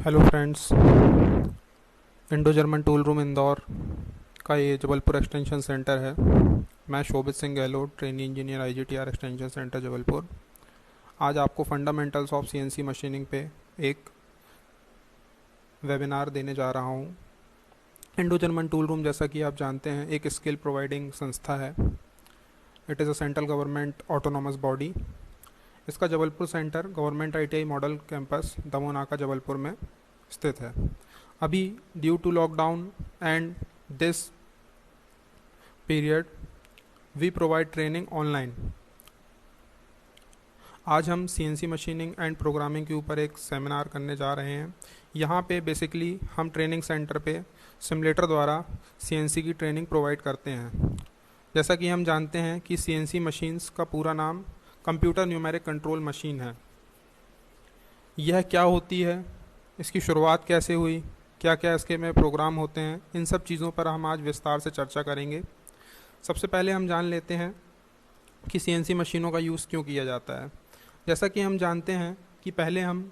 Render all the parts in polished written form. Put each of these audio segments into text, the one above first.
Hello friends. Indo German tool room Indore का ये Jabalpur extension centre है। मैं Shobhit Singh Gehlot, trainee engineer IGTR extension centre Jabalpur. आज आपको फंडामेंटल्स ऑफ सीएनसी मशीनिंग पे एक वेबिनार देने जा रहा हूँ। इंडो जर्मन टूल रूम, जैसा कि आप जानते हैं, एक स्किल प्रोवाइडिंग संस्था है। It is a central government autonomous body. इसका Jabalpur centre government ITI model campus Damohnaka Jabalpur में स्थित है। अभी due to lockdown and this period we provide training online. आज हम सीएनसी मशीनिंग एंड प्रोग्रामिंग के ऊपर एक सेमिनार करने जा रहे हैं। यहाँ पे बेसिकली हम ट्रेनिंग सेंटर पे सिमुलेटर द्वारा सीएनसी की ट्रेनिंग प्रोवाइड करते हैं। जैसा कि हम जानते हैं कि सीएनसी मशीन्स का पूरा नाम कंप्यूटर न्यूमेरिक कंट्रोल मशीन है। यह क्या होती है, इसकी शुरुआत कैसे हुई, क्या क्या इसके में प्रोग्राम होते हैं, इन सब चीज़ों पर हम आज विस्तार से चर्चा करेंगे। सबसे पहले हम जान लेते हैं कि सीएनसी मशीनों का यूज़ क्यों किया जाता है। जैसा कि हम जानते हैं कि पहले हम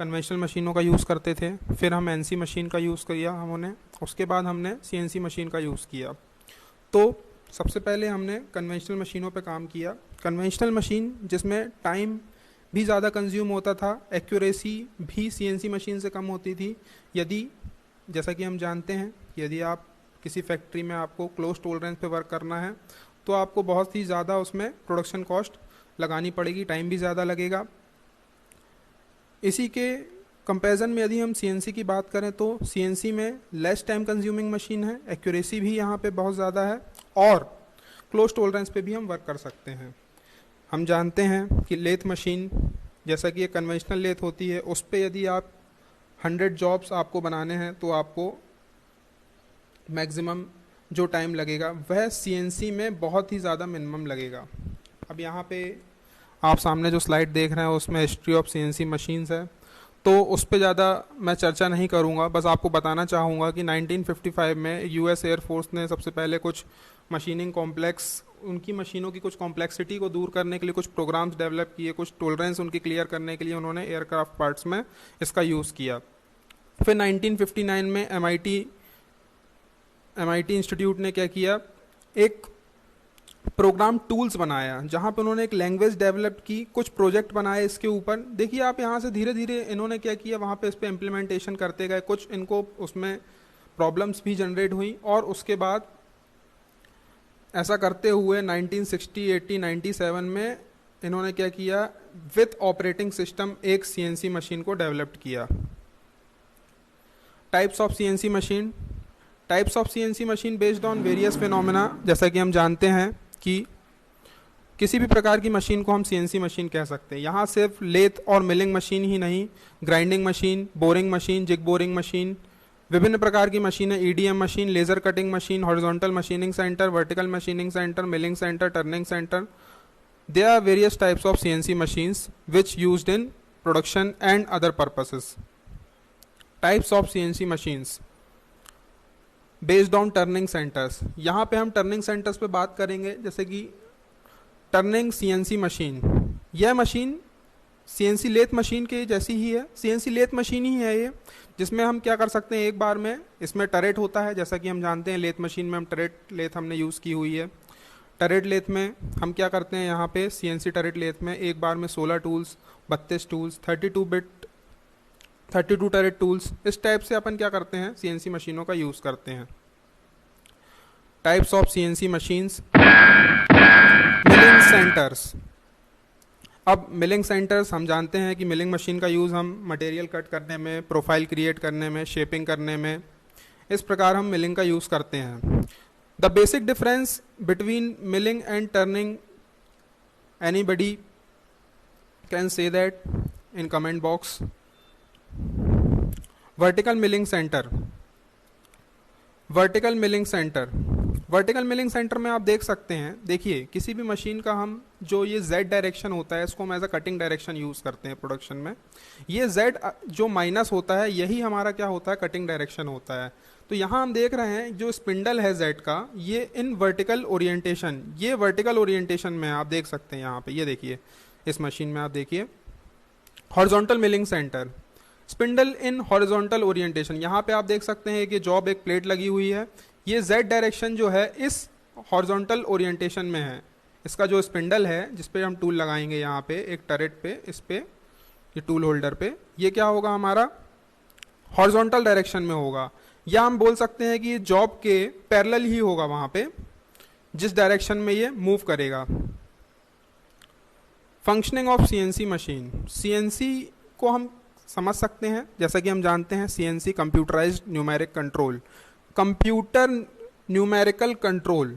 कन्वेंशनल मशीनों का यूज़ करते थे, फिर हम एनसी मशीन का यूज़ किया हमने, उसके बाद हमने सीएनसी मशीन का यूज़ किया। तो सबसे पहले हमने कन्वेंशनल मशीनों पे काम किया। कन्वेंशनल मशीन जिसमें टाइम भी ज़्यादा कंज्यूम होता था, एक्यूरेसी भी सीएनसी मशीन से कम होती थी। यदि, जैसा कि हम जानते हैं, यदि आप किसी फैक्ट्री में आपको क्लोज टॉलरेंस पे वर्क करना है तो आपको बहुत ही ज़्यादा उसमें प्रोडक्शन कॉस्ट लगानी पड़ेगी, टाइम भी ज़्यादा लगेगा। इसी के कंपैरिजन में यदि हम सीएनसी की बात करें तो सीएनसी में लेस टाइम कंज्यूमिंग मशीन है, एक्यूरेसी भी यहाँ पे बहुत ज़्यादा है और क्लोज टॉलरेंस पे भी हम वर्क कर सकते हैं। हम जानते हैं कि लेथ मशीन, जैसा कि एक कन्वेंशनल लेथ होती है, उस पे यदि आप 100 जॉब्स आपको बनाने हैं तो आपको मैक्सिमम जो टाइम लगेगा वह सीएनसी में बहुत ही ज़्यादा मिनिमम लगेगा। अब यहाँ पे आप सामने जो स्लाइड देख रहे हैं उसमें हिस्ट्री ऑफ सीएनसी मशीन्स है, तो उस पर ज़्यादा मैं चर्चा नहीं करूँगा। बस आपको बताना चाहूँगा कि 1955 में यूएस एयरफोर्स ने सबसे पहले कुछ मशीनिंग कॉम्प्लेक्स, उनकी मशीनों की कुछ कॉम्प्लेक्सिटी को दूर करने के लिए कुछ प्रोग्राम्स डेवलप किए, कुछ टॉलरेंस उनकी क्लियर करने के लिए उन्होंने एयरक्राफ्ट पार्ट्स में इसका यूज़ किया। फिर 1959 में एमआईटी इंस्टीट्यूट ने क्या किया, एक प्रोग्राम टूल्स बनाया, जहाँ पे उन्होंने एक लैंग्वेज डेवलप की, कुछ प्रोजेक्ट बनाए इसके ऊपर। देखिए आप यहाँ से धीरे धीरे इन्होंने क्या किया, वहाँ पे इस पर इम्प्लीमेंटेशन करते गए, कुछ इनको उसमें प्रॉब्लम्स भी जनरेट हुई और उसके बाद ऐसा करते हुए 1960, 80, 97 में इन्होंने क्या किया, विथ ऑपरेटिंग सिस्टम एक सीएनसी मशीन को डेवलप्ड किया। Types of CNC machine. Types of CNC machine based on various phenomena. जैसा कि हम जानते हैं कि किसी भी प्रकार की मशीन को हम सीएनसी मशीन कह सकते हैं। यहाँ सिर्फ लेथ और मिलिंग मशीन ही नहीं, grinding machine, boring machine, jig boring machine, विभिन्न प्रकार की मशीनें, EDM machine, laser cutting machine, horizontal machining centre, vertical machining centre, milling centre, turning centre. There are various types of CNC machines which used in production and other purposes. Types of CNC machines based on turning centres. यहाँ पे हम turning centres पे बात करेंगे। जैसे कि turning CNC machine, यह machine CNC lathe machine के जैसी ही है, सीएनसी लेथ मशीन ही है ये, जिसमें हम क्या कर सकते हैं, एक बार में इसमें टरेट होता है। जैसा कि हम जानते हैं लेथ मशीन में हम टरेट लेथ हमने यूज़ की हुई है। टरेट लेथ में हम क्या करते हैं, यहाँ पे सीएनसी टरेट लेथ में एक बार में 16 टूल्स, 32 टूल्स, 32 टरेट टूल्स, इस टाइप से अपन क्या करते हैं, सीएनसी मशीनों का यूज़ करते हैं। Types of CNC machines. Milling centres. अब मिलिंग सेंटर्स, हम जानते हैं कि मिलिंग मशीन का यूज़ हम मटेरियल कट करने में, प्रोफाइल क्रिएट करने में, शेपिंग करने में, इस प्रकार हम मिलिंग का यूज़ करते हैं। The basic difference between milling and turning, anybody can say that in comment box. Vertical milling centre. Vertical milling centre, vertical milling centre में आप देख सकते हैं, देखिए किसी भी मशीन का हम जो ये Z डायरेक्शन होता है, इसको हम as a cutting direction use करते हैं प्रोडक्शन में। ये Z जो माइनस होता है, यही हमारा क्या होता है, कटिंग डायरेक्शन होता है। तो यहाँ हम देख रहे हैं जो स्पिंडल है Z का, ये इन वर्टिकल ओरिएंटेशन, ये वर्टिकल ओरिएंटेशन में आप देख सकते हैं। यहाँ पे ये देखिए, इस मशीन में आप देखिए horizontal milling centre, spindle in horizontal orientation, यहाँ पे आप देख सकते हैं कि जॉब एक प्लेट लगी हुई है, ये जेड डायरेक्शन जो है इस हॉरिजॉन्टल ओरिएंटेशन में है। इसका जो स्पिंडल है जिस पे हम टूल लगाएंगे यहाँ पे एक टरेट पे, इस पे ये टूल होल्डर पे, ये क्या होगा हमारा हॉरिजॉन्टल डायरेक्शन में होगा, या हम बोल सकते हैं कि ये जॉब के पैरेलल ही होगा वहाँ पे जिस डायरेक्शन में ये मूव करेगा। Functioning of CNC machine, CNC को हम समझ सकते हैं, जैसा कि हम जानते हैं CNC computerised numeric control, computer numerical control.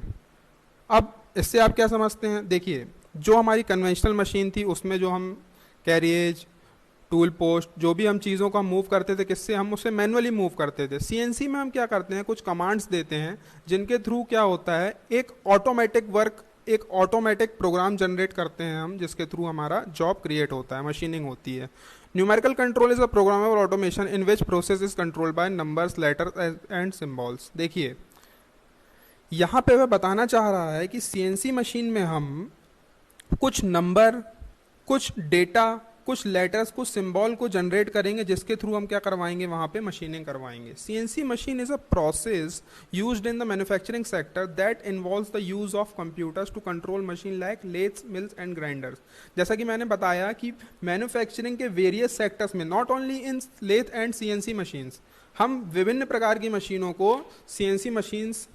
अब इससे आप क्या समझते हैं, देखिए जो हमारी कन्वेंशनल मशीन थी उसमें जो हम कैरिएज, टूल पोस्ट, जो भी हम चीज़ों को हम मूव करते थे किससे, हम उसे मैनुअली मूव करते थे। सीएनसी में हम क्या करते हैं, कुछ कमांड्स देते हैं जिनके थ्रू क्या होता है एक ऑटोमेटिक वर्क, एक ऑटोमेटिक प्रोग्राम जनरेट करते हैं हम, जिसके थ्रू हमारा जॉब क्रिएट होता है, मशीनिंग होती है। Numerical control is a programmable automation in which process is controlled by numbers, letters and symbols. देखिए यहाँ पे वह बताना चाह रहा है कि सीएनसी मशीन में हम कुछ नंबर, कुछ डेटा, कुछ लेटर्स, कुछ सिंबल को जनरेट करेंगे जिसके थ्रू हम क्या करवाएंगे, वहाँ पे मशीनिंग करवाएंगे। CNC machine is a process used in the manufacturing sector that involves the use of computers to control machine like lathes, mills and grinders. जैसा कि मैंने बताया कि मैन्युफैक्चरिंग के वेरियस सेक्टर्स में, not only in lathe and CNC machines, हम विभिन्न प्रकार की मशीनों को सीएनसी मशीन्स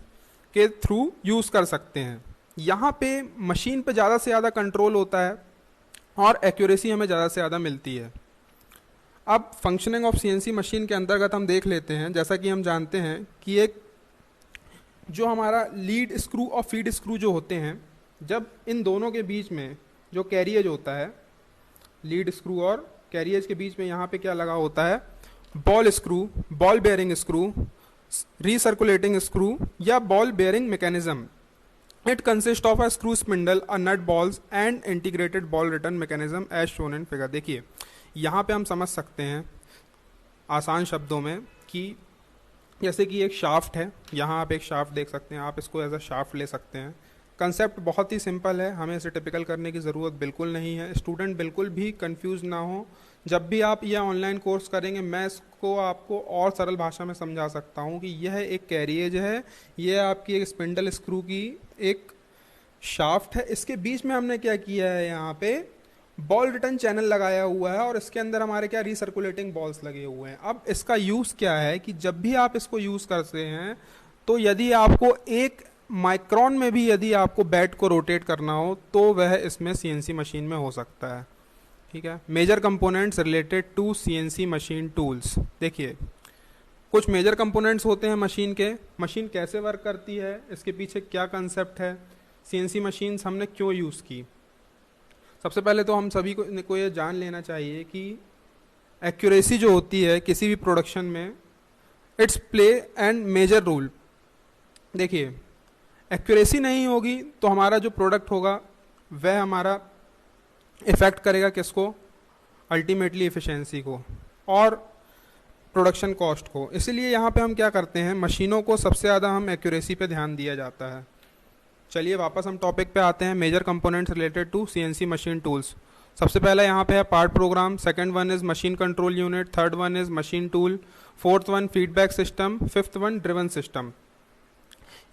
के थ्रू यूज कर सकते हैं। यहाँ पे मशीन पे ज़्यादा से ज़्यादा कंट्रोल होता है और एक्यूरेसी हमें ज़्यादा से ज़्यादा मिलती है। अब फंक्शनिंग ऑफ सीएनसी मशीन के अंतर्गत हम देख लेते हैं, जैसा कि हम जानते हैं कि एक जो हमारा लीड स्क्रू और फीड स्क्रू जो होते हैं, जब इन दोनों के बीच में जो कैरिएज होता है, लीड स्क्रू और कैरिएज के बीच में यहाँ पे क्या लगा होता है, ball screw, ball bearing screw, recirculating screw या ball bearing mechanism. It consists of a screw spindle, a nut balls and integrated ball return mechanism as shown in figure। देखिए यहाँ पे हम समझ सकते हैं आसान शब्दों में कि जैसे कि एक शाफ्ट है, यहाँ आप एक शाफ्ट देख सकते हैं, आप इसको एज अ शाफ्ट ले सकते हैं। कंसेप्ट बहुत ही सिंपल है, हमें इसे टिपिकल करने की ज़रूरत बिल्कुल नहीं है। स्टूडेंट बिल्कुल भी कंफ्यूज ना हो, जब भी आप यह ऑनलाइन कोर्स करेंगे मैं इसको आपको और सरल भाषा में समझा सकता हूँ कि यह एक कैरिएज है, यह आपकी एक स्पिंडल स्क्रू की एक शाफ्ट है, इसके बीच में हमने क्या किया है, यहाँ पे बॉल रिटर्न चैनल लगाया हुआ है और इसके अंदर हमारे क्या रिसर्कुलेटिंग बॉल्स लगे हुए हैं। अब इसका यूज़ क्या है कि जब भी आप इसको यूज़ करते हैं तो यदि आपको एक माइक्रोन में भी यदि आपको बैट को रोटेट करना हो तो वह इसमें सीएनसी मशीन में हो सकता है। ठीक है, major components related to CNC machine tools. देखिए कुछ मेजर कंपोनेंट्स होते हैं मशीन के, मशीन कैसे वर्क करती है, इसके पीछे क्या कंसेप्ट है, सीएनसी मशीन्स हमने क्यों यूज़ की। सबसे पहले तो हम सभी को ये जान लेना चाहिए कि एक्यूरेसी जो होती है किसी भी प्रोडक्शन में, its play and major role. देखिए एक्यूरेसी नहीं होगी तो हमारा जो प्रोडक्ट होगा वह हमारा इफ़ेक्ट करेगा किसको, अल्टीमेटली एफिशिएंसी को और प्रोडक्शन कॉस्ट को। इसीलिए यहाँ पे हम क्या करते हैं, मशीनों को सबसे ज़्यादा हम एक्यूरेसी पे ध्यान दिया जाता है। चलिए वापस हम टॉपिक पे आते हैं, major components related to CNC machine tools. सबसे पहला यहाँ पे है part program, second one is machine control unit, third one is machine tool, fourth one feedback system, fifth one driven system.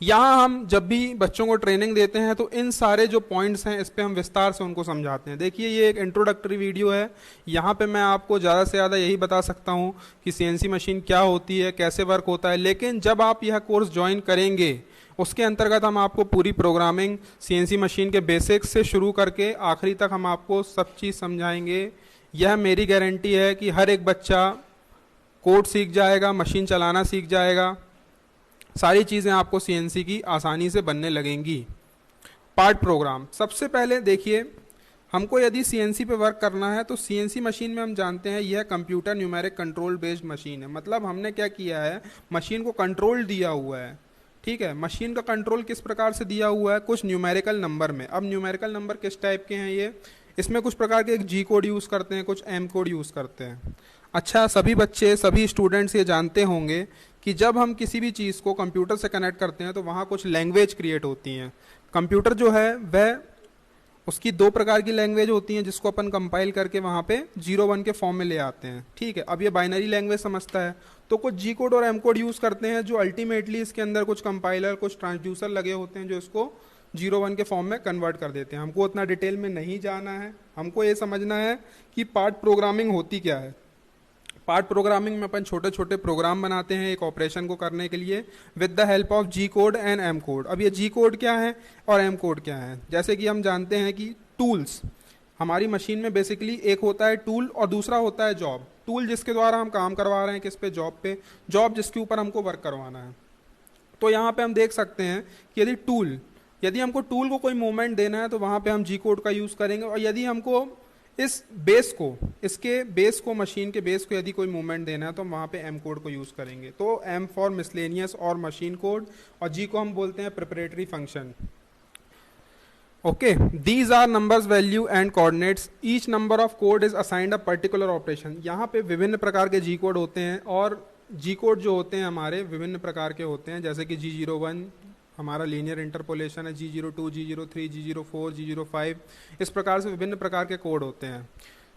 यहाँ हम जब भी बच्चों को ट्रेनिंग देते हैं तो इन सारे जो पॉइंट्स हैं इस पे हम विस्तार से उनको समझाते हैं। देखिए ये एक इंट्रोडक्टरी वीडियो है, यहाँ पे मैं आपको ज़्यादा से ज़्यादा यही बता सकता हूँ कि सीएनसी मशीन क्या होती है, कैसे वर्क होता है, लेकिन जब आप यह कोर्स ज्वाइन करेंगे उसके अंतर्गत हम आपको पूरी प्रोग्रामिंग सीएनसी मशीन के बेसिक्स से शुरू करके आखिरी तक हम आपको सब चीज़ समझाएंगे। यह मेरी गारंटी है कि हर एक बच्चा कोड सीख जाएगा, मशीन चलाना सीख जाएगा, सारी चीज़ें आपको सीएनसी की आसानी से बनने लगेंगी। पार्ट प्रोग्राम, सबसे पहले देखिए हमको यदि सीएनसी पे वर्क करना है तो सीएनसी मशीन में हम जानते हैं यह computer numeric control based machine है। मतलब हमने क्या किया है, मशीन को कंट्रोल दिया हुआ है। ठीक है, मशीन का कंट्रोल किस प्रकार से दिया हुआ है, कुछ न्यूमेरिकल नंबर में। अब न्यूमेरिकल नंबर किस टाइप के हैं ये, इसमें कुछ प्रकार के एक जी कोड यूज़ करते हैं, कुछ एम कोड यूज़ करते हैं। अच्छा, सभी बच्चे, सभी स्टूडेंट्स ये जानते होंगे कि जब हम किसी भी चीज़ को कंप्यूटर से कनेक्ट करते हैं तो वहाँ कुछ लैंग्वेज क्रिएट होती हैं। कंप्यूटर जो है वह उसकी दो प्रकार की लैंग्वेज होती हैं जिसको अपन कंपाइल करके वहाँ पे 0 1 के फॉर्म में ले आते हैं। ठीक है, अब ये बाइनरी लैंग्वेज समझता है, तो कुछ जी कोड और एम कोड यूज़ करते हैं जो अल्टीमेटली इसके अंदर कुछ कंपाइलर कुछ ट्रांसड्यूसर लगे होते हैं जो इसको 0 1 के फॉर्म में कन्वर्ट कर देते हैं। हमको उतना डिटेल में नहीं जाना है, हमको ये समझना है कि पार्ट प्रोग्रामिंग होती क्या है। पार्ट प्रोग्रामिंग में अपन छोटे छोटे प्रोग्राम बनाते हैं एक ऑपरेशन को करने के लिए with the help of G code and M code. अब ये जी कोड क्या है और एम कोड क्या है, जैसे कि हम जानते हैं कि टूल्स हमारी मशीन में बेसिकली एक होता है टूल और दूसरा होता है जॉब। टूल जिसके द्वारा हम काम करवा रहे हैं किस पे, जॉब पे, जॉब जिसके ऊपर हमको वर्क करवाना है। तो यहाँ पे हम देख सकते हैं कि यदि हमको टूल को कोई मूवमेंट देना है तो वहाँ पे हम जी कोड का यूज़ करेंगे, और यदि हमको इस बेस को, इसके बेस को, मशीन के बेस को यदि कोई मूवमेंट देना है तो हम वहाँ पे एम कोड को यूज़ करेंगे। तो एम फॉर मिसलेनियस और मशीन कोड, और जी को हम बोलते हैं preparatory function. Okay, these are numbers, value and coordinates, each number of code is assigned a particular operation. यहाँ पे विभिन्न प्रकार के जी कोड होते हैं, और जी कोड जो होते हैं हमारे विभिन्न प्रकार के होते हैं, जैसे कि G01 हमारा लीनियर इंटरपोलेशन है, G02, G03, G04, G05, इस प्रकार से विभिन्न प्रकार के कोड होते हैं।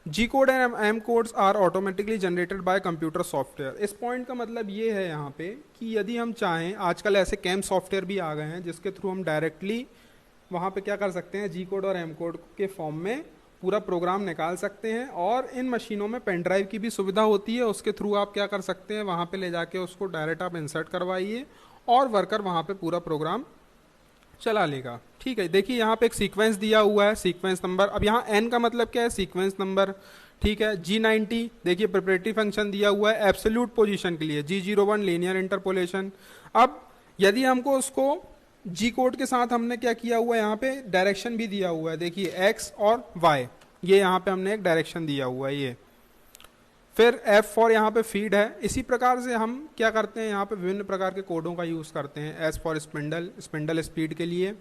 G code and M codes are automatically generated by computer software. इस पॉइंट का मतलब ये है यहाँ पे कि यदि हम चाहें, आजकल ऐसे कैम सॉफ्टवेयर भी आ गए हैं जिसके थ्रू हम डायरेक्टली वहाँ पे क्या कर सकते हैं, जी कोड और एम कोड के फॉर्म में पूरा प्रोग्राम निकाल सकते हैं। और इन मशीनों में पेन ड्राइव की भी सुविधा होती है, उसके थ्रू आप क्या कर सकते हैं, वहाँ पे ले जाके उसको डायरेक्ट आप इंसर्ट करवाइए और वर्कर वहाँ पे पूरा प्रोग्राम चला लेगा। ठीक है, देखिए यहाँ पे एक सीक्वेंस दिया हुआ है, सीक्वेंस नंबर। अब यहाँ एन का मतलब क्या है, सीक्वेंस नंबर। ठीक है, G90 देखिए प्रिपरेटरी फंक्शन दिया हुआ है एब्सोल्यूट पोजीशन के लिए, G01 लीनियर इंटरपोलेशन। अब यदि हमको उसको जी कोड के साथ हमने क्या किया हुआ है, यहाँ पे डायरेक्शन भी दिया हुआ है, देखिए एक्स और वाई, ये यहाँ पे हमने एक डायरेक्शन दिया हुआ है ये। फिर F फॉर यहाँ पे फीड है। इसी प्रकार से हम क्या करते हैं, यहाँ पे विभिन्न प्रकार के कोडों का यूज़ करते हैं। S for spindle, spindle speed के लिए।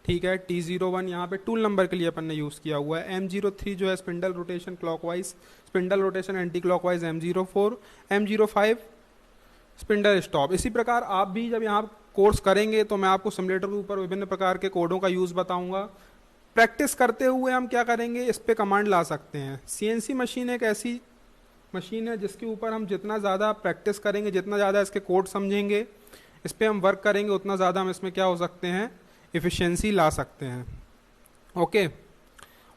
ठीक है, T01 यहाँ पे टूल नंबर के लिए अपन ने यूज़ किया हुआ है। M03 जो है spindle rotation clockwise, spindle rotation anti clockwise M04, M05 spindle stop. इसी प्रकार आप भी जब यहाँ कोर्स करेंगे तो मैं आपको सिमुलेटर के ऊपर विभिन्न प्रकार के कोडों का यूज़ बताऊंगा। प्रैक्टिस करते हुए हम क्या करेंगे, इस पे कमांड ला सकते हैं। CNC मशीन एक ऐसी मशीन है जिसके ऊपर हम जितना ज़्यादा प्रैक्टिस करेंगे, जितना ज़्यादा इसके कोड समझेंगे, इस पर हम वर्क करेंगे, उतना ज़्यादा हम इसमें क्या हो सकते हैं, इफ़िशियंसी ला सकते हैं। ओके,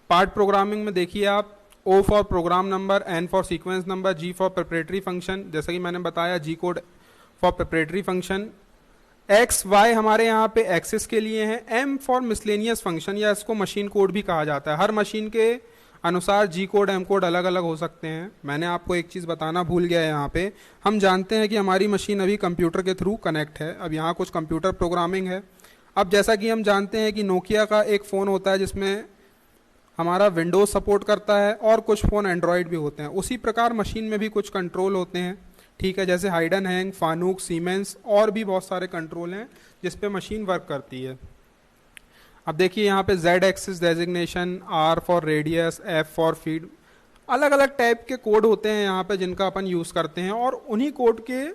पार्ट प्रोग्रामिंग में देखिए आप, O for program number, N for sequence number, G for preparatory function, जैसा कि मैंने बताया G code for preparatory function, X Y हमारे यहाँ पे एक्सिस के लिए है, M फॉर मिसलेनियस फंक्शन, या इसको मशीन कोड भी कहा जाता है। हर मशीन के अनुसार जी कोड एम कोड अलग अलग हो सकते हैं। मैंने आपको एक चीज़ बताना भूल गया है, यहाँ पे हम जानते हैं कि हमारी मशीन अभी कंप्यूटर के थ्रू कनेक्ट है। अब यहाँ कुछ कंप्यूटर प्रोग्रामिंग है। अब जैसा कि हम जानते हैं कि नोकिया का एक फ़ोन होता है जिसमें हमारा विंडोज़ सपोर्ट करता है और कुछ फ़ोन एंड्रॉयड भी होते हैं, उसी प्रकार मशीन में भी कुछ कंट्रोल होते हैं। ठीक है, जैसे हाइडन, हैंग, फानूक, सीमेंस और भी बहुत सारे कंट्रोल हैं जिस पे मशीन वर्क करती है। अब देखिए यहाँ पे Z axis designation, R for radius, F for feed, अलग अलग टाइप के कोड होते हैं यहाँ पे जिनका अपन यूज़ करते हैं। और उन्हीं कोड के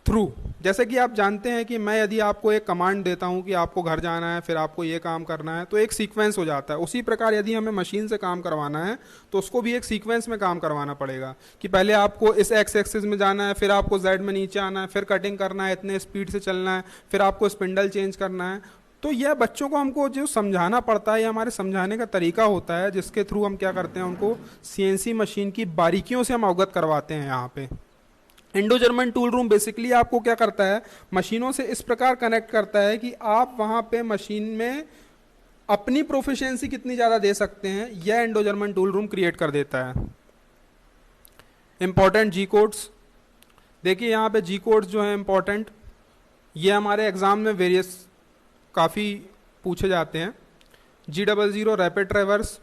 थ्रू, जैसे कि आप जानते हैं कि मैं यदि आपको एक कमांड देता हूँ कि आपको घर जाना है, फिर आपको ये काम करना है, तो एक सीक्वेंस हो जाता है। उसी प्रकार यदि हमें मशीन से काम करवाना है तो उसको भी एक सीक्वेंस में काम करवाना पड़ेगा कि पहले आपको इस एक्स एक्सिस में जाना है, फिर आपको Z में नीचे आना है, फिर कटिंग करना है, इतने स्पीड से चलना है, फिर आपको स्पिंडल चेंज करना है। तो यह बच्चों को हमको जो समझाना पड़ता है, यह हमारे समझाने का तरीका होता है जिसके थ्रू हम क्या करते हैं, उनको CNC मशीन की बारीकियों से हम अवगत करवाते हैं। यहाँ पे Indo German tool room basically आपको क्या करता है, मशीनों से इस प्रकार कनेक्ट करता है कि आप वहाँ पे मशीन में अपनी प्रोफिशिएंसी कितनी ज़्यादा दे सकते हैं, यह Indo German tool room create कर देता है। इंपॉर्टेंट जी कोड्स, देखिए यहाँ पे जी कोड्स जो है इंपॉर्टेंट, ये हमारे एग्जाम में वेरियस काफ़ी पूछे जाते हैं। G00 rapid traverse,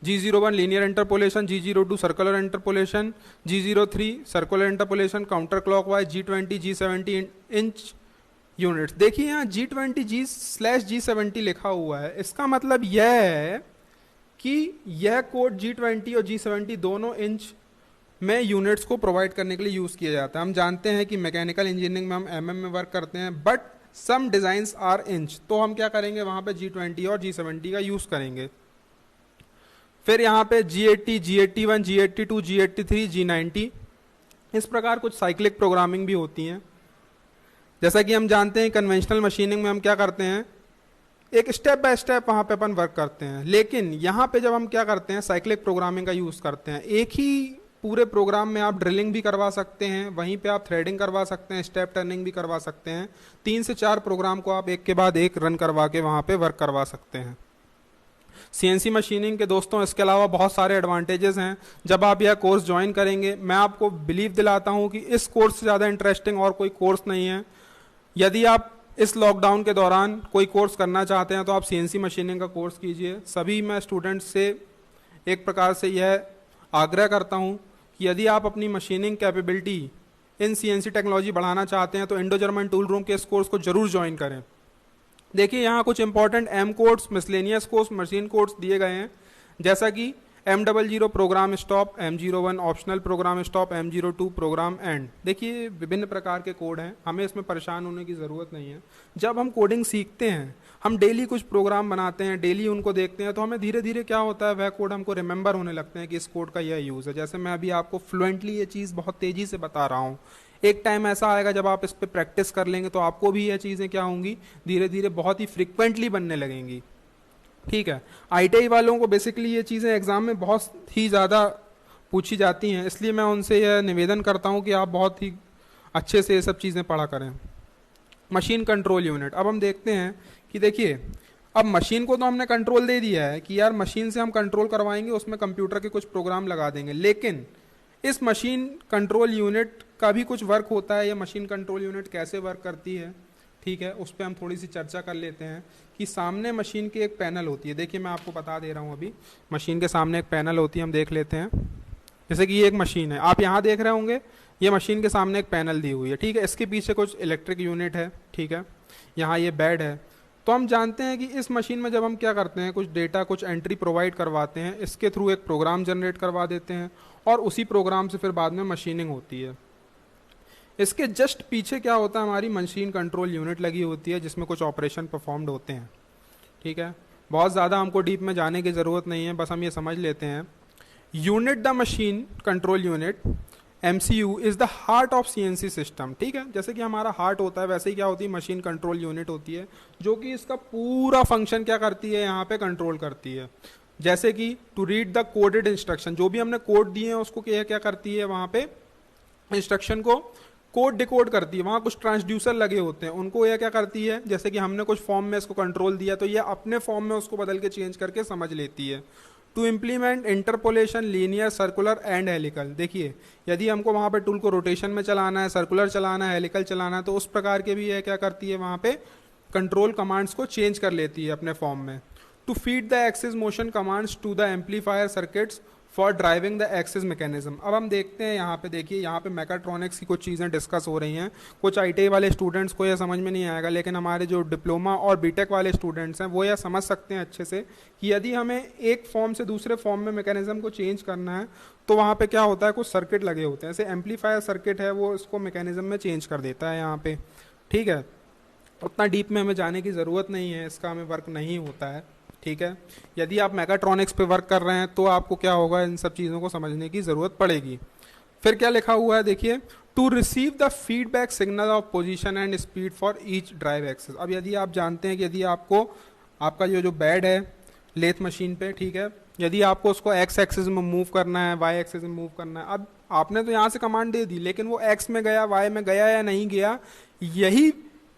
G01 linear interpolation, G02 circular interpolation, G03 circular interpolation counter clockwise, G20 G70 inch units. देखिए यहाँ G20 G/G70 लिखा हुआ है, इसका मतलब यह है कि यह कोड G20 और G70 दोनों इंच में यूनिट्स को प्रोवाइड करने के लिए यूज़ किया जाता है। हम जानते हैं कि मैकेनिकल इंजीनियरिंग में हम mm में वर्क करते हैं, but some designs are inch, तो हम क्या करेंगे वहाँ पे G20 और G70 का यूज़ करेंगे। फिर यहाँ पे G80, G81, G82, G83, G90, इस प्रकार कुछ साइक्लिक प्रोग्रामिंग भी होती हैं। जैसा कि हम जानते हैं कन्वेंशनल मशीनिंग में हम क्या करते हैं, एक स्टेप बाय स्टेप वहाँ पे अपन वर्क करते हैं, लेकिन यहाँ पे जब हम क्या करते हैं साइक्लिक प्रोग्रामिंग का यूज़ करते हैं। एक ही पूरे प्रोग्राम में आप ड्रिलिंग भी करवा सकते हैं, वहीं पे आप थ्रेडिंग करवा सकते हैं, स्टेप टर्निंग भी करवा सकते हैं। 3 से 4 प्रोग्राम को आप एक के बाद एक रन करवा के वहाँ पे वर्क करवा सकते हैं। सीएनसी मशीनिंग के दोस्तों इसके अलावा बहुत सारे एडवांटेजेस हैं। जब आप यह कोर्स ज्वाइन करेंगे, मैं आपको बिलीव दिलाता हूँ कि इस कोर्स से ज़्यादा इंटरेस्टिंग और कोई कोर्स नहीं है। यदि आप इस लॉकडाउन के दौरान कोई कोर्स करना चाहते हैं तो आप सीएनसी मशीनिंग का कोर्स कीजिए। सभी मैं स्टूडेंट्स से एक प्रकार से यह आग्रह करता हूं कि यदि आप अपनी मशीनिंग कैपेबिलिटी इन सीएनसी टेक्नोलॉजी बढ़ाना चाहते हैं तो इंडो जर्मन टूल रूम के इस कोर्स को जरूर ज्वाइन करें। देखिए यहाँ कुछ important M codes, miscellaneous codes, machine codes दिए गए हैं, जैसा कि M00 program stop, M01 optional program stop, M02 program end. देखिए विभिन्न प्रकार के कोड हैं, हमें इसमें परेशान होने की ज़रूरत नहीं है। जब हम कोडिंग सीखते हैं, हम डेली कुछ प्रोग्राम बनाते हैं, डेली उनको देखते हैं, तो हमें धीरे धीरे क्या होता है वह कोड हमको रिमेंबर होने लगते हैं कि इस कोड का यह यूज़ है। जैसे मैं अभी आपको फ्लुएंटली ये चीज़ बहुत तेज़ी से बता रहा हूँ, एक टाइम ऐसा आएगा जब आप इस पर प्रैक्टिस कर लेंगे तो आपको भी यह चीज़ें क्या होंगी, धीरे धीरे बहुत ही फ्रिक्वेंटली बनने लगेंगी। ठीक है, आईटीआई वालों को बेसिकली ये चीज़ें एग्जाम में बहुत ही ज़्यादा पूछी जाती हैं, इसलिए मैं उनसे यह निवेदन करता हूँ कि आप बहुत ही अच्छे से ये सब चीज़ें पढ़ा करें। मशीन कंट्रोल यूनिट, अब हम देखते हैं कि देखिए अब मशीन को तो हमने कंट्रोल दे दिया है कि यार मशीन से हम कंट्रोल करवाएंगे, उसमें कंप्यूटर के कुछ प्रोग्राम लगा देंगे, लेकिन इस मशीन कंट्रोल यूनिट का भी कुछ वर्क होता है। ये मशीन कंट्रोल यूनिट कैसे वर्क करती है, ठीक है, उस पर हम थोड़ी सी चर्चा कर लेते हैं। कि सामने मशीन की एक पैनल होती है, देखिए मैं आपको बता दे रहा हूँ, अभी मशीन के सामने एक पैनल होती है, हम देख लेते हैं। जैसे कि ये एक मशीन है, आप यहाँ देख रहे होंगे, ये मशीन के सामने एक पैनल दी हुई है, ठीक है, इसके पीछे कुछ इलेक्ट्रिक यूनिट है, ठीक है, यहाँ ये बेड है। तो हम जानते हैं कि इस मशीन में जब हम क्या करते हैं, कुछ डेटा, कुछ एंट्री प्रोवाइड करवाते हैं, इसके थ्रू एक प्रोग्राम जनरेट करवा देते हैं और उसी प्रोग्राम से फिर बाद में मशीनिंग होती है। इसके जस्ट पीछे क्या होता है, हमारी मशीन कंट्रोल यूनिट लगी होती है जिसमें कुछ ऑपरेशन परफॉर्म्ड होते हैं। ठीक है, बहुत ज़्यादा हमको डीप में जाने की ज़रूरत नहीं है, बस हम ये समझ लेते हैं। Unit the machine control unit MCU is the heart of CNC system. ठीक है, जैसे कि हमारा हार्ट होता है वैसे ही क्या होती है, मशीन कंट्रोल यूनिट होती है, जो कि इसका पूरा फंक्शन क्या करती है, यहाँ पे कंट्रोल करती है। जैसे कि to read the coded instruction, जो भी हमने कोड दिए हैं उसको क्या क्या करती है, वहाँ पे इंस्ट्रक्शन को कोड डिकोड करती है। वहाँ कुछ ट्रांसड्यूसर लगे होते हैं, उनको यह क्या करती है, जैसे कि हमने कुछ फॉर्म में इसको कंट्रोल दिया तो ये अपने फॉर्म में उसको बदल के चेंज करके समझ लेती है। To implement interpolation, linear, circular and helical. देखिए यदि हमको वहाँ पे टूल को रोटेशन में चलाना है, सर्कुलर चलाना है, हेलिकल चलाना है, तो उस प्रकार के भी यह क्या करती है, वहाँ पे कंट्रोल कमांड्स को चेंज कर लेती है अपने फॉर्म में। To feed the axis motion commands to the amplifier circuits for driving the axis mechanism. अब हम देखते हैं यहाँ पे, देखिए यहाँ पे मैकाट्रॉनिक्स की कुछ चीज़ें डिस्कस हो रही हैं। कुछ ITI वाले स्टूडेंट्स को यह समझ में नहीं आएगा, लेकिन हमारे जो डिप्लोमा और बीटेक वाले स्टूडेंट्स हैं वो यह समझ सकते हैं अच्छे से कि यदि हमें एक फॉर्म से दूसरे फॉर्म में मैकेनिज्म को चेंज करना है तो वहाँ पर क्या होता है, कुछ सर्किट लगे होते हैं, जैसे एम्पलीफायर सर्किट है वो इसको मैकेनिज्म में चेंज कर देता है यहाँ पे। ठीक है, उतना डीप में हमें जाने की ज़रूरत नहीं है, इसका हमें वर्क नहीं होता है। ठीक है, यदि आप मैकाट्रॉनिक्स पे वर्क कर रहे हैं तो आपको क्या होगा, इन सब चीज़ों को समझने की ज़रूरत पड़ेगी। फिर क्या लिखा हुआ है, देखिए to receive the feedback signal of position and speed for each drive axes. अब यदि आप जानते हैं कि यदि आपको आपका जो बेड है लेथ मशीन पे, ठीक है, यदि आपको उसको एक्स एक्सिस में मूव करना है, वाई एक्सिस में मूव करना है, अब आपने तो यहाँ से कमांड दे दी, लेकिन वो एक्स में गया, वाई में गया या नहीं गया, यही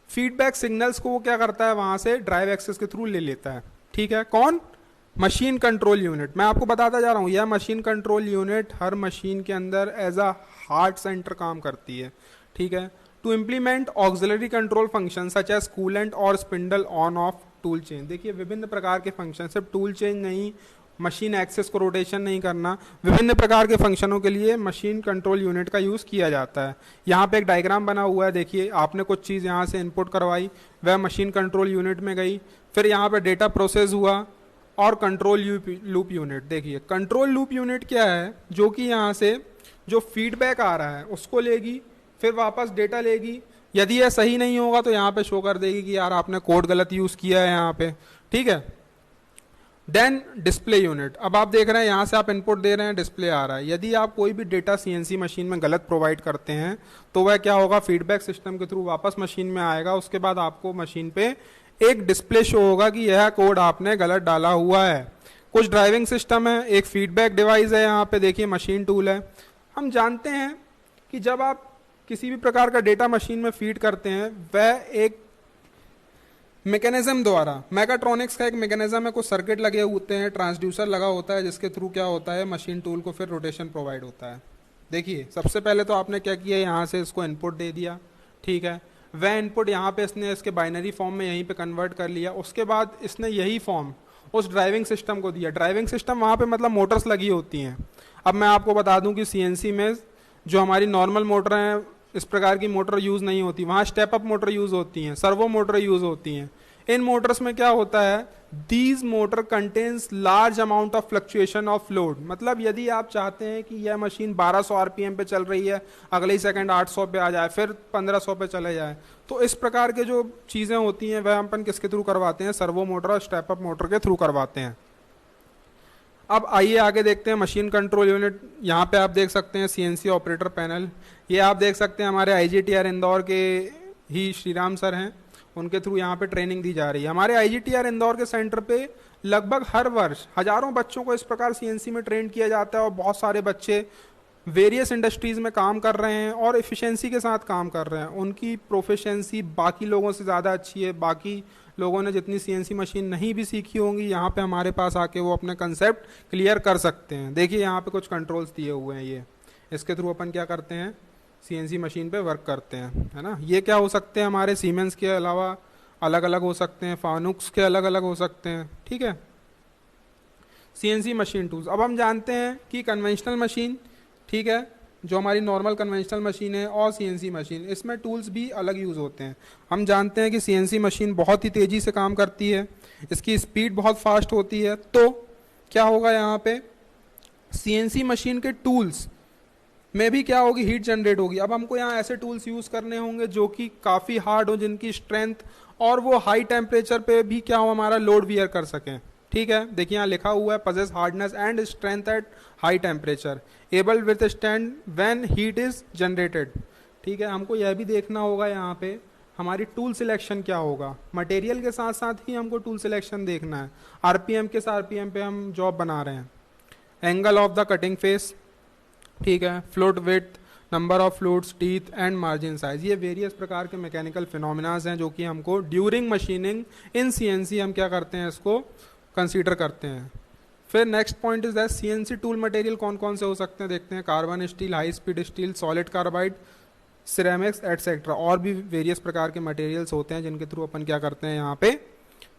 फीडबैक सिग्नल्स को वो क्या करता है, वहाँ से ड्राइव एक्सेस के थ्रू ले लेता है। ठीक है, कौन, मशीन कंट्रोल यूनिट। मैं आपको बताता जा रहा हूँ, यह मशीन कंट्रोल यूनिट हर मशीन के अंदर एज अ हार्ट सेंटर काम करती है। ठीक है, to implement auxiliary control function such as coolant और spindle on off tool change. देखिए विभिन्न प्रकार के फंक्शन, सिर्फ टूल चेंज नहीं, मशीन एक्सेस को रोटेशन नहीं करना, विभिन्न प्रकार के फंक्शनों के लिए मशीन कंट्रोल यूनिट का यूज़ किया जाता है। यहाँ पे एक डायग्राम बना हुआ है, देखिए आपने कुछ चीज़ यहाँ से इनपुट करवाई, वह मशीन कंट्रोल यूनिट में गई, फिर यहाँ पे डेटा प्रोसेस हुआ और कंट्रोल लूप यूनिट। देखिए कंट्रोल लूप यूनिट क्या है, जो कि यहाँ से जो फीडबैक आ रहा है उसको लेगी, फिर वापस डेटा लेगी, यदि यह सही नहीं होगा तो यहाँ पे शो कर देगी कि यार आपने कोड गलत यूज किया है यहाँ पे, ठीक है। देन डिस्प्ले यूनिट, अब आप देख रहे हैं यहाँ से आप इनपुट दे रहे हैं, डिस्प्ले आ रहा है। यदि आप कोई भी डेटा सीएनसी मशीन में गलत प्रोवाइड करते हैं तो वह क्या होगा, फीडबैक सिस्टम के थ्रू वापस मशीन में आएगा। उसके बाद आपको मशीन पे एक डिस्प्ले शो होगा कि यह कोड आपने गलत डाला हुआ है। कुछ ड्राइविंग सिस्टम है, एक फीडबैक डिवाइस है, यहाँ पे देखिए मशीन टूल है। हम जानते हैं कि जब आप किसी भी प्रकार का डेटा मशीन में फीड करते हैं वह एक मैकेनिज्म द्वारा, मैकाट्रॉनिक्स का एक मैकेनिज्म है, कुछ सर्किट लगे होते हैं, ट्रांसड्यूसर लगा होता है, जिसके थ्रू क्या होता है मशीन टूल को फिर रोटेशन प्रोवाइड होता है। देखिए सबसे पहले तो आपने क्या किया, यहाँ से इसको इनपुट दे दिया, ठीक है। वह इनपुट यहाँ पे इसने इसके बाइनरी फॉर्म में यहीं पे कन्वर्ट कर लिया। उसके बाद इसने यही फॉर्म उस ड्राइविंग सिस्टम को दिया। ड्राइविंग सिस्टम वहाँ पे मतलब मोटर्स लगी होती हैं। अब मैं आपको बता दूं कि सीएनसी में जो हमारी नॉर्मल मोटर हैं, इस प्रकार की मोटर यूज़ नहीं होती, वहाँ स्टेप अप मोटर यूज़ होती हैं, सर्वो मोटर यूज़ होती हैं। इन मोटर्स में क्या होता है, these motor contains large amount of fluctuation of load. मतलब यदि आप चाहते हैं कि यह मशीन 1200 आरपीएम पे चल रही है, अगले ही सेकंड 800 पे आ जाए, फिर 1500 पे चले जाए, तो इस प्रकार के जो चीज़ें होती हैं वह अपन किसके थ्रू करवाते हैं, सर्वो मोटर और स्टेप अप मोटर के थ्रू करवाते हैं। अब आइए आगे देखते हैं मशीन कंट्रोल यूनिट। यहाँ पे आप देख सकते हैं सीएनसी ऑपरेटर पैनल। ये आप देख सकते हैं हमारे आईजीटीआर इंदौर के ही श्रीराम सर हैं, उनके थ्रू यहाँ पे ट्रेनिंग दी जा रही है। हमारे आईजीटीआर इंदौर के सेंटर पे लगभग हर वर्ष हजारों बच्चों को इस प्रकार सीएनसी में ट्रेन किया जाता है और बहुत सारे बच्चे वेरियस इंडस्ट्रीज में काम कर रहे हैं और एफिशिएंसी के साथ काम कर रहे हैं। उनकी प्रोफिशिएंसी बाकी लोगों से ज़्यादा अच्छी है। बाकी लोगों ने जितनी सीएनसी मशीन नहीं भी सीखी होंगी, यहाँ पे हमारे पास आके वो अपने कंसेप्ट क्लियर कर सकते हैं। देखिए यहाँ पे कुछ कंट्रोल्स दिए हुए हैं, ये इसके थ्रू अपन क्या करते हैं, सीएनसी मशीन पे वर्क करते हैं, है ना। ये क्या हो सकते हैं, हमारे सीमेंस के अलावा अलग अलग हो सकते हैं, फानुक्स के अलग अलग हो सकते हैं, ठीक है। सीएनसी मशीन टूल्स, अब हम जानते हैं कि कन्वेंशनल मशीन, ठीक है, जो हमारी नॉर्मल कन्वेंशनल मशीन है, और सीएनसी मशीन, इसमें टूल्स भी अलग यूज़ होते हैं। हम जानते हैं कि सीएनसी मशीन बहुत ही तेज़ी से काम करती है, इसकी स्पीड बहुत फास्ट होती है। तो क्या होगा, यहाँ पे सीएनसी मशीन के टूल्स में भी क्या होगी, हीट जनरेट होगी। अब हमको यहाँ ऐसे टूल्स यूज़ करने होंगे जो कि काफ़ी हार्ड हो, जिनकी स्ट्रेंथ और वो हाई टेम्परेचर पे भी क्या हो, हमारा लोड वियर कर सकें, ठीक है। देखिए यहाँ लिखा हुआ है, possess hardness and strength at high temperature, able with stand when heat is generated, ठीक है। हमको यह भी देखना होगा यहाँ पे हमारी टूल सिलेक्शन क्या होगा। मटेरियल के साथ साथ ही हमको टूल सिलेक्शन देखना है। आरपीएम किस आरपीएम पे हम जॉब बना रहे हैं, angle of the cutting face, ठीक है, fluid width, number of fluids, teeth and margin size. ये वेरियस प्रकार के मैकेनिकल फिनोमिनाज हैं जो कि हमको ड्यूरिंग मशीनिंग इन सीएनसी हम क्या करते हैं, इसको कंसीडर करते हैं। फिर next point is that CNC tool material कौन कौन से हो सकते हैं, देखते हैं। Carbon steel, high speed steel, solid carbide, ceramics etcetera. और भी वेरियस प्रकार के मटेरियल्स होते हैं जिनके थ्रू अपन क्या करते हैं, यहाँ पे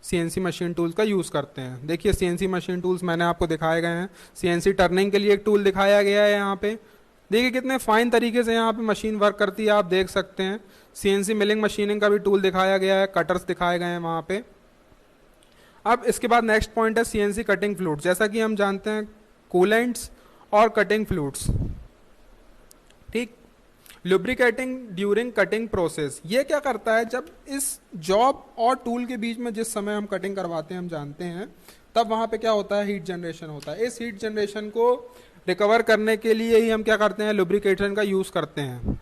सीएनसी मशीन टूल्स का यूज़ करते हैं। देखिए सीएनसी मशीन टूल्स मैंने आपको दिखाए गए हैं। सीएनसी टर्निंग के लिए एक टूल दिखाया गया है यहाँ पे। देखिए कितने फाइन तरीके से यहाँ पे मशीन वर्क करती है, आप देख सकते हैं। सीएनसी मिलिंग मशीनिंग का भी टूल दिखाया गया है, कटर्स दिखाए गए हैं वहाँ पे। अब इसके बाद नेक्स्ट पॉइंट है सीएनसी कटिंग फ्लूइड्स। जैसा कि हम जानते हैं कूलेंट्स और कटिंग फ्लूइड्स, ठीक, लुब्रिकेटिंग ड्यूरिंग कटिंग प्रोसेस। ये क्या करता है, जब इस जॉब और टूल के बीच में जिस समय हम कटिंग करवाते हैं, हम जानते हैं, तब वहाँ पे क्या होता है, हीट जनरेशन होता है। इस हीट जनरेशन को रिकवर करने के लिए ही हम क्या करते हैं, लुब्रिकेशन का यूज़ करते हैं।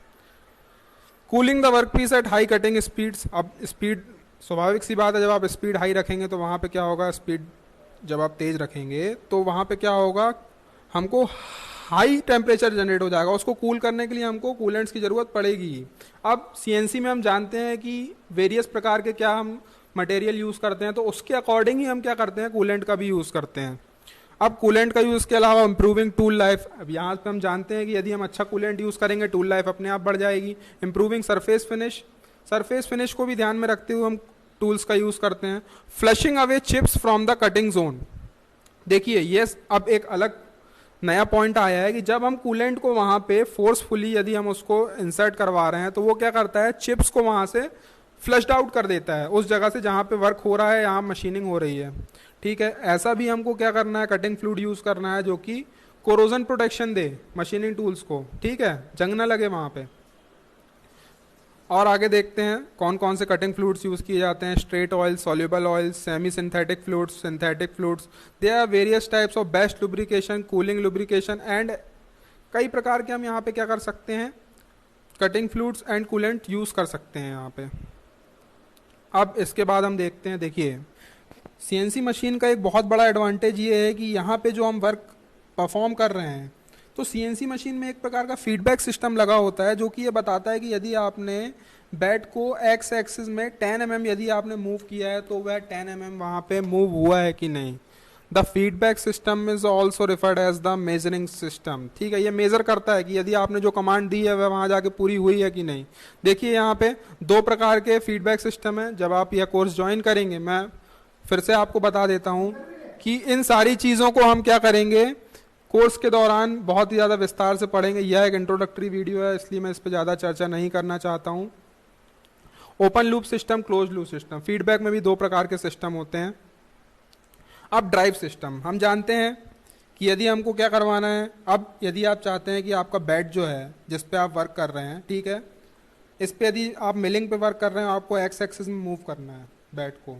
Cooling the work piece at high cutting speeds. अब स्पीड, स्वाभाविक सी बात है, जब आप स्पीड हाई रखेंगे तो वहाँ पे क्या होगा, स्पीड जब आप तेज़ रखेंगे तो वहाँ पे क्या होगा, हमको हाई टेम्परेचर जनरेट हो जाएगा। उसको कूल करने के लिए हमको कूलेंट्स की ज़रूरत पड़ेगी। अब सीएनसी में हम जानते हैं कि वेरियस प्रकार के क्या हम मटेरियल यूज़ करते हैं, तो उसके अकॉर्डिंग ही हम क्या करते हैं, कूलेंट का भी यूज़ करते हैं। अब कूलेंट का यूज़ के अलावा इम्प्रूविंग टूल लाइफ। अब यहाँ पे हम जानते हैं कि यदि हम अच्छा कूलेंट यूज़ करेंगे, टूल लाइफ अपने आप बढ़ जाएगी। Improving surface finish, surface finish को भी ध्यान में रखते हुए हम टूल्स का यूज़ करते हैं। Flushing away chips from the cutting zone. देखिए ये अब एक अलग नया पॉइंट आया है कि जब हम कूलेंट को वहाँ पे फोर्सफुली यदि हम उसको इंसर्ट करवा रहे हैं, तो वो क्या करता है, चिप्स को वहाँ से फ्लश्ड आउट कर देता है उस जगह से जहाँ पे वर्क हो रहा है, यहाँ मशीनिंग हो रही है, ठीक है। ऐसा भी हमको क्या करना है, कटिंग फ्लूइड यूज़ करना है जो कि कोरोजन प्रोटेक्शन दे मशीनिंग टूल्स को, ठीक है, जंग ना लगे वहाँ पे। और आगे देखते हैं कौन कौन से कटिंग फ्लूइड्स यूज़ किए जाते हैं। Straight oil, soluble oil, semi synthetic fluids, synthetic fluids. There are various types of best lubrication, cooling lubrication and कई प्रकार के हम यहाँ पे क्या कर सकते हैं, cutting fluids and coolant use कर सकते हैं यहाँ पे। अब इसके बाद हम देखते हैं, देखिए सीएनसी मशीन का एक बहुत बड़ा एडवांटेज ये है कि यहाँ पे जो हम वर्क परफॉर्म कर रहे हैं, तो सीएनसी मशीन में एक प्रकार का फीडबैक सिस्टम लगा होता है जो कि ये बताता है कि यदि आपने बैट को एक्स एक्सिस में 10 mm यदि आपने मूव किया है तो वह 10 mm वहाँ पे मूव हुआ है कि नहीं। The feedback system is also referred as the measuring system. ठीक है, ये मेजर करता है कि यदि आपने जो कमांड दी है वह वहाँ जाके पूरी हुई है कि नहीं। देखिए यहाँ पे 2 प्रकार के फीडबैक सिस्टम है। जब आप यह कोर्स ज्वाइन करेंगे, मैं फिर से आपको बता देता हूँ कि इन सारी चीज़ों को हम क्या करेंगे, कोर्स के दौरान बहुत ही ज़्यादा विस्तार से पढ़ेंगे। यह एक इंट्रोडक्टरी वीडियो है, इसलिए मैं इस पर ज़्यादा चर्चा नहीं करना चाहता हूँ। Open loop system, close loop system. Feedback में भी 2 प्रकार के सिस्टम होते हैं। अब ड्राइव सिस्टम, हम जानते हैं कि यदि हमको क्या करवाना है, अब यदि आप चाहते हैं कि आपका बैट जो है जिस पे आप वर्क कर रहे हैं, ठीक है, इस पे यदि आप मिलिंग पे वर्क कर रहे हैं, आपको एक्स एक्सिस में मूव करना है बैट को,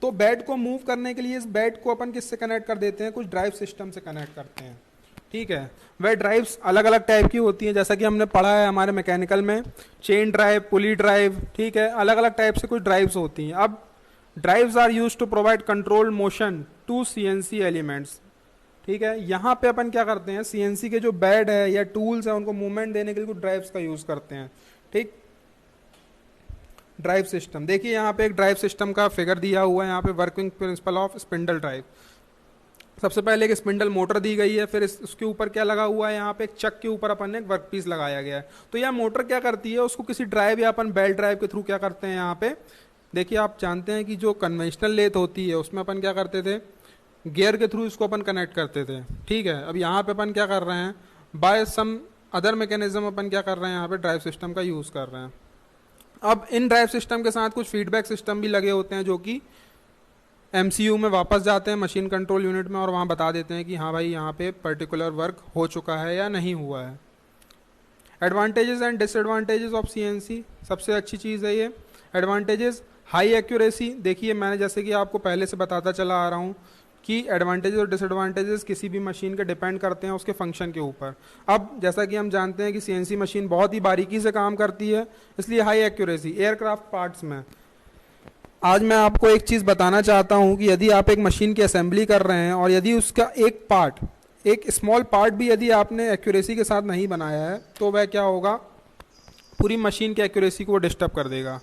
तो बैट को मूव करने के लिए इस बैट को अपन किससे कनेक्ट कर देते हैं, कुछ ड्राइव सिस्टम से कनेक्ट करते हैं। ठीक है, वह ड्राइव्स अलग अलग टाइप की होती हैं, जैसा कि हमने पढ़ा है हमारे मैकेनिकल में, चेन ड्राइव, पुली ड्राइव। ठीक है, अलग अलग टाइप से कुछ ड्राइव्स होती हैं। अब drives are used to provide control motion to CNC elements. ठीक है, यहाँ पे अपन क्या करते हैं, सीएनसी के जो बैट है या टूल्स है उनको मूवमेंट देने के लिए कुछ ड्राइव्स का यूज करते हैं। ठीक, ड्राइव सिस्टम, देखिए यहाँ पे एक ड्राइव सिस्टम का फिगर दिया हुआ है। यहाँ पे working principle of spindle drive. सबसे पहले एक स्पिंडल मोटर दी गई है, फिर उसके ऊपर क्या लगा हुआ है, यहाँ पे एक चक के ऊपर अपन ने एक वर्क पीस लगाया गया है। तो यह मोटर क्या करती है, उसको किसी ड्राइव या अपन बेल्ट ड्राइव के थ्रू क्या करते हैं, यहाँ पे देखिए आप जानते हैं कि जो कन्वेंशनल लेथ होती है उसमें अपन क्या करते थे, गियर के थ्रू इसको अपन कनेक्ट करते थे। ठीक है, अब यहाँ पे अपन क्या कर रहे हैं, बाय सम अदर मैकेनिज्म अपन क्या कर रहे हैं, यहाँ पे ड्राइव सिस्टम का यूज कर रहे हैं। अब इन ड्राइव सिस्टम के साथ कुछ फीडबैक सिस्टम भी लगे होते हैं जो कि एमसीयू में वापस जाते हैं, मशीन कंट्रोल यूनिट में, और वहाँ बता देते हैं कि हाँ भाई यहाँ पे पर्टिकुलर वर्क हो चुका है या नहीं हुआ है। Advantages and disadvantages of CNC, सबसे अच्छी चीज़ है ये एडवांटेजेस, हाई एक्यूरेसी। देखिए मैंने जैसे कि आपको पहले से बताता चला आ रहा हूँ कि एडवांटेजेस और डिसएडवांटेजेस किसी भी मशीन के डिपेंड करते हैं उसके फंक्शन के ऊपर। अब जैसा कि हम जानते हैं कि सीएनसी मशीन बहुत ही बारीकी से काम करती है, इसलिए हाई एक्यूरेसी। एयरक्राफ्ट पार्ट्स में आज मैं आपको एक चीज़ बताना चाहता हूं कि यदि आप एक मशीन की असेंबली कर रहे हैं और यदि उसका एक पार्ट, एक स्मॉल पार्ट भी यदि आपने एक्यूरेसी के साथ नहीं बनाया है तो वह क्या होगा, पूरी मशीन की एक्यूरेसी को डिस्टर्ब कर देगा।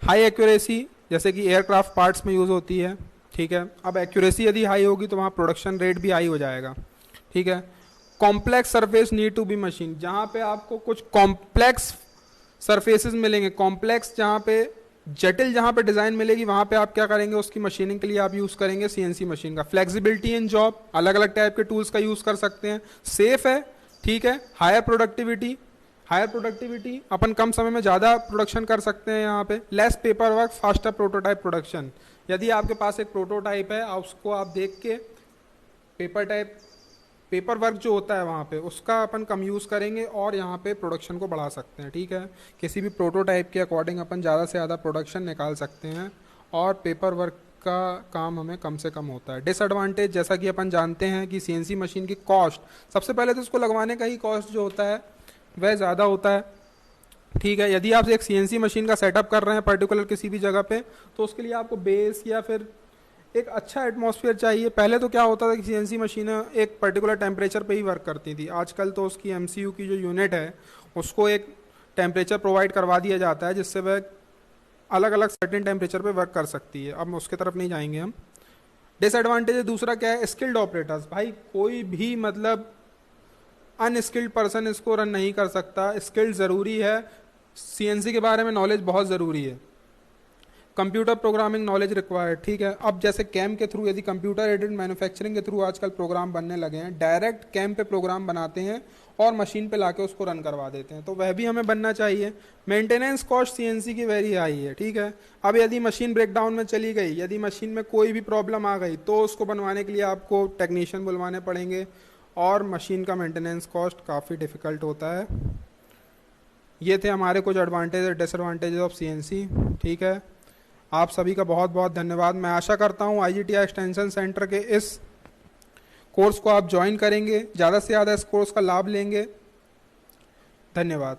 हाई एक्यूरेसी जैसे कि एयरक्राफ्ट पार्ट्स में यूज़ होती है। ठीक है, अब एक्यूरेसी यदि हाई होगी तो वहाँ प्रोडक्शन रेट भी हाई हो जाएगा। ठीक है, complex surface need to be machine, जहाँ पे आपको कुछ कॉम्प्लेक्स सरफेसेस मिलेंगे, कॉम्प्लेक्स जहाँ पे जटिल जहाँ पे डिज़ाइन मिलेगी वहाँ पे आप क्या करेंगे, उसकी मशीनिंग के लिए आप यूज़ करेंगे सीएनसी मशीन का। फ्लेक्सिबिलिटी इन जॉब, अलग अलग टाइप के टूल्स का यूज़ कर सकते हैं। सेफ है, ठीक है। हायर प्रोडक्टिविटी, हायर प्रोडक्टिविटी, अपन कम समय में ज़्यादा प्रोडक्शन कर सकते हैं यहाँ पे। Less paper work, faster prototype production, यदि आपके पास एक प्रोटोटाइप है उसको आप देख के पेपर वर्क जो होता है वहाँ पे उसका अपन कम यूज़ करेंगे और यहाँ पे प्रोडक्शन को बढ़ा सकते हैं। ठीक है, किसी भी प्रोटोटाइप के अकॉर्डिंग अपन ज़्यादा से ज़्यादा प्रोडक्शन निकाल सकते हैं और पेपर वर्क का काम हमें कम से कम होता है। डिसएडवांटेज, जैसा कि अपन जानते हैं कि सीएनसी मशीन की कॉस्ट, सबसे पहले तो उसको लगवाने का ही कॉस्ट जो होता है वह ज़्यादा होता है। ठीक है, यदि आप एक सीएनसी मशीन का सेटअप कर रहे हैं पर्टिकुलर किसी भी जगह पे तो उसके लिए आपको बेस या फिर एक अच्छा एटमॉस्फेयर चाहिए। पहले तो क्या होता था कि सीएनसी मशीनें एक पर्टिकुलर टेम्परेचर पे ही वर्क करती थी, आजकल तो उसकी एमसीयू की जो यूनिट है उसको एक टेम्परेचर प्रोवाइड करवा दिया जाता है जिससे वह अलग अलग सर्टेन टेम्परेचर पे वर्क कर सकती है। अब उसके तरफ नहीं जाएंगे हम। डिसएडवांटेज दूसरा क्या है, स्किल्ड ऑपरेटर्स, भाई कोई भी मतलब अनस्किल्ड पर्सन इसको रन नहीं कर सकता, स्किल्ड ज़रूरी है। सीएनसी के बारे में नॉलेज बहुत ज़रूरी है। Computer programming knowledge required. ठीक है, अब जैसे कैम के थ्रू, यदि कंप्यूटर एडेड मैन्युफैक्चरिंग के थ्रू आजकल प्रोग्राम बनने लगे हैं, डायरेक्ट कैम पे प्रोग्राम बनाते हैं और मशीन पे लाके उसको रन करवा देते हैं, तो वह भी हमें बनना चाहिए। मेंटेनेंस कॉस्ट सीएनसी की वेरी हाई है। ठीक है, अब यदि मशीन ब्रेकडाउन में चली गई, यदि मशीन में कोई भी प्रॉब्लम आ गई तो उसको बनवाने के लिए आपको टेक्नीशियन बुलवाने पड़ेंगे और मशीन का मेंटेनेंस कॉस्ट काफ़ी डिफ़िकल्ट होता है। ये थे हमारे कुछ एडवांटेज और डिसएडवांटेजेस ऑफ सीएनसी। ठीक है, आप सभी का बहुत बहुत धन्यवाद। मैं आशा करता हूँ IGTI एक्सटेंशन सेंटर के इस कोर्स को आप ज्वाइन करेंगे, ज़्यादा से ज़्यादा इस कोर्स का लाभ लेंगे। धन्यवाद।